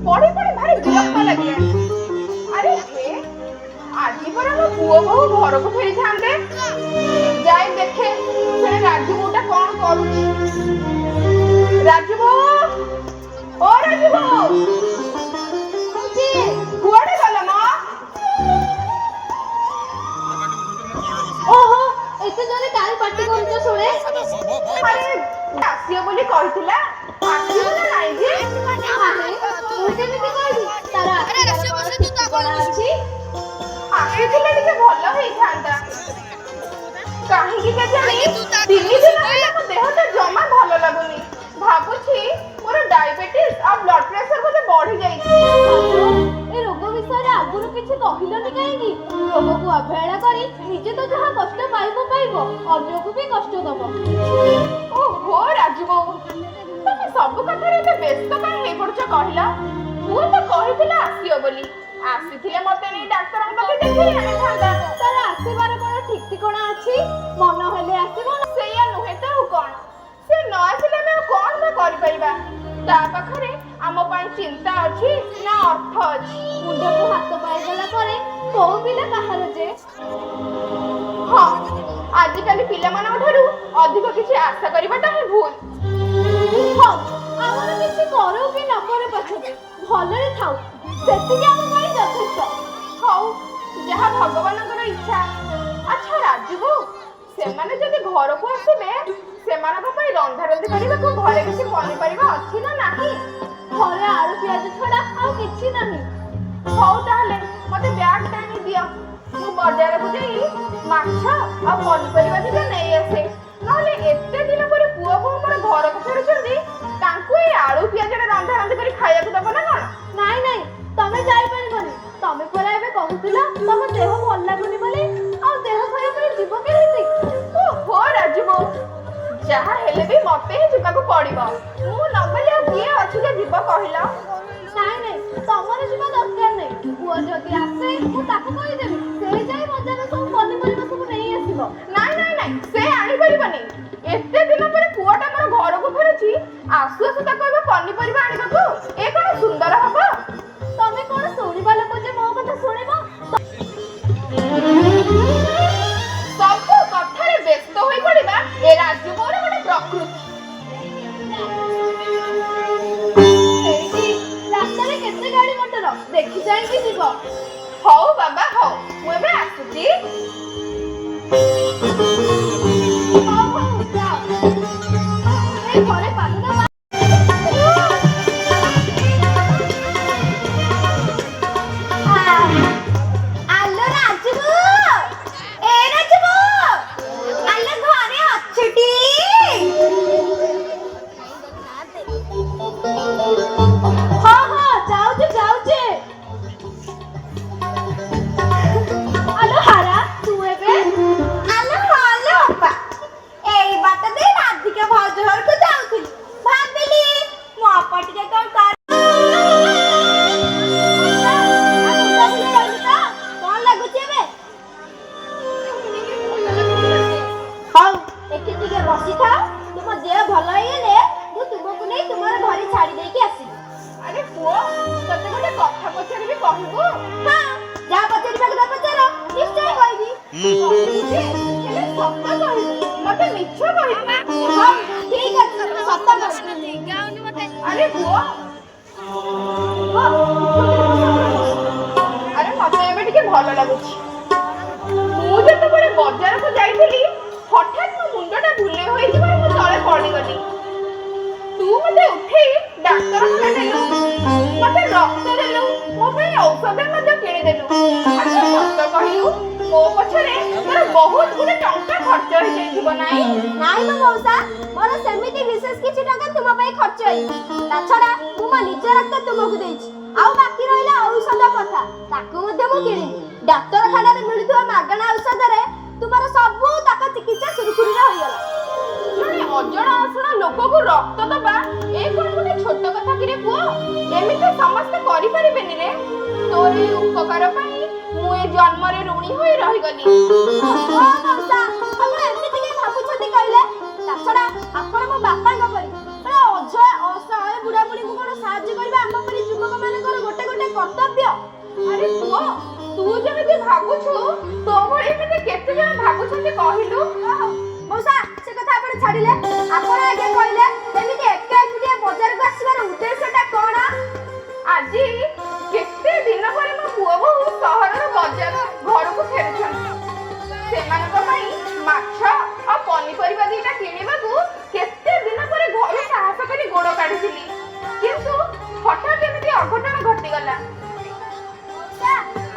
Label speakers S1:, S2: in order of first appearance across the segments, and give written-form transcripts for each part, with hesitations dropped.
S1: पढ़ी पढ़ी भारी विरक्त लगे। अरे हे आज पर हम पुओ बहु घर को फेरी थांदे जाय देखे से राजू बोटा कौन करूची। राजू बो ओ राजू बो कुआडे गला मां?
S2: ओहो एते जने काई पार्टी करछ सुने।
S1: अरे आसियो बोली कहितला आसियो ना नाही जे
S2: अरे तू केमिति कहली तारा अरे रसियो बसे तू ता कोन अछि
S1: आके थिले टिके भलो होई थांदा काहे की के जानी दिल्ली दिन होला मो देह तो जमा भलो लागुनी भाबुछी मोर डायबिटीज और ब्लड प्रेशर को बढ़ी जाई।
S2: ए रोग विषय रे आगुरु किछि कहिलनि काहेकी रोग को अवहेला करी निजे तो जहा कष्ट पाइबो अन्य को भी कष्ट दबो।
S1: ओहो राजू बाबू तमे सब कथा रे ते व्यस्त काहे हे पड़छ कहिला तू तो कहितला आसियो बोली आसीथिले मते नै डाक्टर पाखे देखि आने थांदा
S2: तार आसीबार कोन ठीक ठिकाना अछि मन हेले आसीबो
S1: सेया नुहे तो कोन से न आसिले हम कोन बा करि परिबा ता पाखरे आम पई चिंता अछि ना अर्थ अछि
S2: मुंड को हाथ पाए गला परे को बिना कहार जे
S1: हां आजिकल पिलामान ठारू अधिक किछि आशा करिबाटा ही भूल।
S2: हां आमर किछि करो कि न करे पछे भलरे थाउ सेति के हम पई यथेष्ट
S1: हाउ जहा भगवानकर इच्छा। अच्छा राजू से माने जदि घर को आसीबे सेमानक पई रंधा रंधी करिबा को घरे किछि पनि परिबा अछि ना नाही?
S2: घरे आलू प्याज छडा आ किछि नाही।
S1: हाउ ताहले मते बैग टानी दियो मु बाजार को जाई माछ आ पनि परिबा दिले नै आसे नहले एते दिन पर पुआ को हमर घर को फेरुचंदी तांकु ए आलू प्याज रे रंधा रंधी करि खाया को दबो ना कोन?
S2: नाही नाही तमे जाई परिबनी तमे परा एबे कहूतिला तम देह भल लागुनी बोले आ देह खराब रे जीव केहिति।
S1: ओहो राजू बो जहा हेले भी मते ही जिबा को पड़िबो मु नगले किए अछि जे जीव कहिला।
S2: नाही नाही तमरे जीव दरकार नै पुआ जदी आसे मु ताको कहि देबी से जाई बाजार सब पनि परिबा सब नै आसीबो।
S1: नाही नाही नाही से आनी परिबनी एते दिन पर पुआटा मोर घर को फेरुची आसु आसु ता कहबो पनि परिबा आनिबा को ए कोन सुंदर हबो?
S2: तमे कोन सुनिबा लोक जे मो कथा सुनिबो
S1: सब कथारे व्यस्त होई पड़िबा ए राजू मोर गोटे प्रकृति।
S2: एठी रास्ता रे केते गाड़ी मोटर देखि जाई कि जीव।
S1: हौ बाबा हौ मु एबे आसुची।
S2: हां हां जा ए घरे पानी दबा
S3: आलो राजू ए राजू आलो घरे अछटी
S2: हां हां जाऊ जे आलो हारा तू एबे
S3: आलो हालो अपा एई बात दे राधिका भाउज घर को जाउथि भाबिली मो अपा टिके कोन कर
S2: कोन लागुची एबे
S3: हाउ एके टिके बसी था तुम देह भलो हेले मु तुमको नै तुमर घरे छाड़ी देई के आसी।
S1: अरे पुओ तते गोटे कथा पछारिबी कहबो?
S3: हां जा पचरी बाग पचारो निश्चय कहबी
S1: हेले सत्य कहि मते मिछ कहि।
S3: हां ठीक अछि सत्य कहबी।
S1: अरे पुओ अरे मते एबे टिके भलो लागुची मु जते बडे बाजार को जाईथिली हठात मो मुंडटा भुले होई जिबार मु तळे पड़ी गली तू मते उठे डाक्टर खाना देलु मते रक्त देलु मो पे औषध मते किनि देलु। अच्छा सत्य कहिलु मो पछरे तोर बहुत गुडे टंका खर्च होई जाईथिबो नाही?
S3: नाई नो मौसा मोर सेमिति विशेष किछि टका तुम पई खर्च होई ता छडा मु म निज रक्त तुमको देछि आउ बाकी रहिला औषध कथा ताको मध्ये मु किनि डाक्टर खाना रे मिलुथुवा मागणा औषध रे तुमर सब ताका चिकित्सा सुरखुरी रे होइगला।
S1: जने अजणा असणा लोक को रक्त दबा ए कोन गोटे छोट कथा कि रे पुओ एमिते समस्त करि परिबेनी रे तोरे उपकार पई मु ए जन्म रे ऋणी होई रहि गली।
S3: हां मौसा हम एमिति के भाबु छथि कहले ता छडा आपण मो बापा का परी अजय असहाय बुढ़ा बुढ़ी को कोन साहाय्य करबा हम परी युवक माने
S1: ଭାବୁଛୁ ତୋ ଭଳି ଏମିତି କେତେ ଜଣ ଭାବୁଛନ୍ତି କହିଲୁ?
S3: ମଉସା ସେ କଥା ଆପଣ ଛାଡ଼ିଲେ, ଆପଣ ଆଗେ କହିଲେ ଏମିତି ଏକା ଏକୁଟିଆ ବଜାରକୁ ଆସିବାର ଉଦ୍ଦେଶ୍ୟଟା କ'ଣ?
S1: ଆଜି କେତେ ଦିନ ପରେ ମୋ ପୁଅ ବୋହୂ ସହରର ବଜାର ଘରକୁ ଫେରୁଛନ୍ତି। ସେମାନଙ୍କ ପାଇଁ ମାଛ ଆଉ ପନିପରିବା ଦିଟା କିଣିବାକୁ କେତେ ଦିନ ପରେ ଘରୁ ସାହସ କରି ଗୋଡ଼ କାଢିଥିଲି, କିନ୍ତୁ ହଠାତ୍ ଏମିତି ଅଘଟଣ ଘଟିଗଲା।
S3: ମଉସା,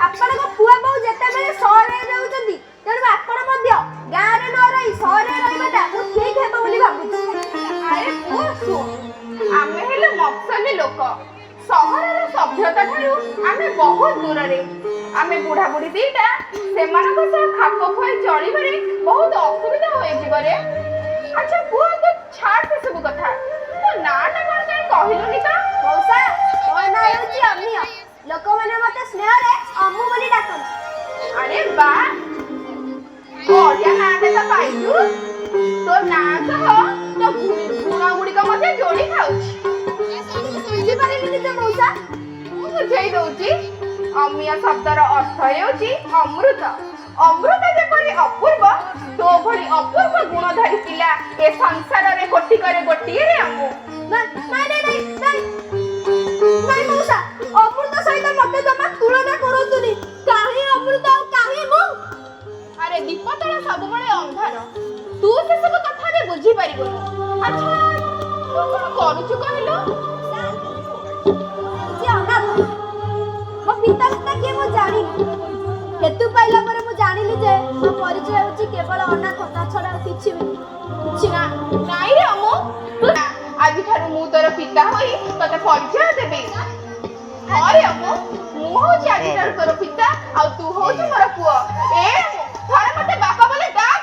S3: ଆପଣଙ୍କ ପୁଅ ବୋହୂ ଯେତେବେଳେ ସହରରେ ରହୁଛନ୍ତି, ତେଣୁ ଆପଣ ମଧ୍ୟ ଗାଁରେ ନ ରହି ସହରରେ ରହିବାଟା ମୁଁ ଠିକ୍ ହେବ ବୋଲି ଭାବୁଛି।
S1: ଆରେ ପୁଅ ଶୁଣ, ଆମେ ହେଲେ ମଫସଲି ଲୋକ। ସହରର ସଭ୍ୟତା ଠାରୁ ଆମେ ବହୁତ ଦୂରରେ। ଆମେ ବୁଢ଼ାବୁଢ଼ୀ ଦିଟା ସେମାନଙ୍କ ସହ ଖାପ ଖୁଆଇ ଚଳିବାରେ ବହୁତ ଅସୁବିଧା ହୋଇଯିବ ରେ। ଆଚ୍ଛା ପୁଅ, ତୁ ଛାଡ ସେସବୁ କଥା, ତୋ ନାଁଟା କ'ଣ କାଇଁ କହିଲୁନି ତ?
S3: ମଉସା, ମୋ ନାଁ ହେଉଛି ଅମିୟ। ଲୋକମାନେ ମତେ ସ୍ନେହରେ ଅମୁ ବୋଲି ଡାକନ୍ତି।
S1: ଆରେ ବା, ବଢିଆ ନାଁଟେ ତ ପାଇଛୁ। ତୋ ନାଁ ସହ ତୋ ଗୁଣ ଗୁଡ଼ିକ ମଧ୍ୟ ଯୋଡ଼ି ଖାଉଛି।
S3: ବୁଝିପାରିଲିନି ଯେ ମଉସା।
S1: ମୁଁ ବୁଝେଇ ଦଉଛି। ଅମିୟ ଶବ୍ଦର ଅର୍ଥ ହେଉଛି ଅମୃତ। ଅମୃତ ଯେପରି ଅପୂର୍ବ, ତୋ ଭଳି ଅପୂର୍ବ ଗୁଣଧାରୀ ପିଲା ଏ ସଂସାରରେ କୋଟିକରେ ଗୋଟିଏରେ ଅମୁ।
S3: ନାଇଁ ମଉସା, ଅମୃତ ସହିତ ମତେ ଜମା ତୁଳନା କରନ୍ତୁନି। କାହିଁ ଅମୃତ ଆଉ କାହିଁ ମୁଁ?
S1: ଆରେ ଦୀପ ତଳ ସବୁବେଳେ ଅନ୍ଧାର, ତୁ ସେସବୁ କଥାରେ ବୁଝିପାରିବୁନି। ଆଚ୍ଛା ତୁ କ'ଣ କରୁଛୁ କହିଲୁ?
S3: ଯେ ଅନାଥ, ମୋ ପିତାମାତା କିଏ ମୁଁ ଜାଣିନି। ହେତୁ ପାଇଲା ପରେ ମୁଁ ଜାଣିଲି ଯେ ମୋ ପରିଚୟ ହେଉଛି କେବଳ ଅନାଥ, ତା ଛଡ଼ା ଆଉ କିଛି ବି କିଛି
S1: ନା ନାଇଁ ରେ ଅମୁ, ଆଜିଠାରୁ ମୁଁ ତୋର ପିତା ହୋଇ ତୋତେ ପରିଚୟ ଦେବି। ହଁ ରେ ଅମୁ, ମୁଁ ହଉଛି ଆଜିଠାରୁ ତୋର ପିତା ଆଉ ତୁ ହଉଛି ମୋର ପୁଅ। ଏ ଅମୁ, ଥରେ ମତେ ବାପା ବୋଲି ଡାକ।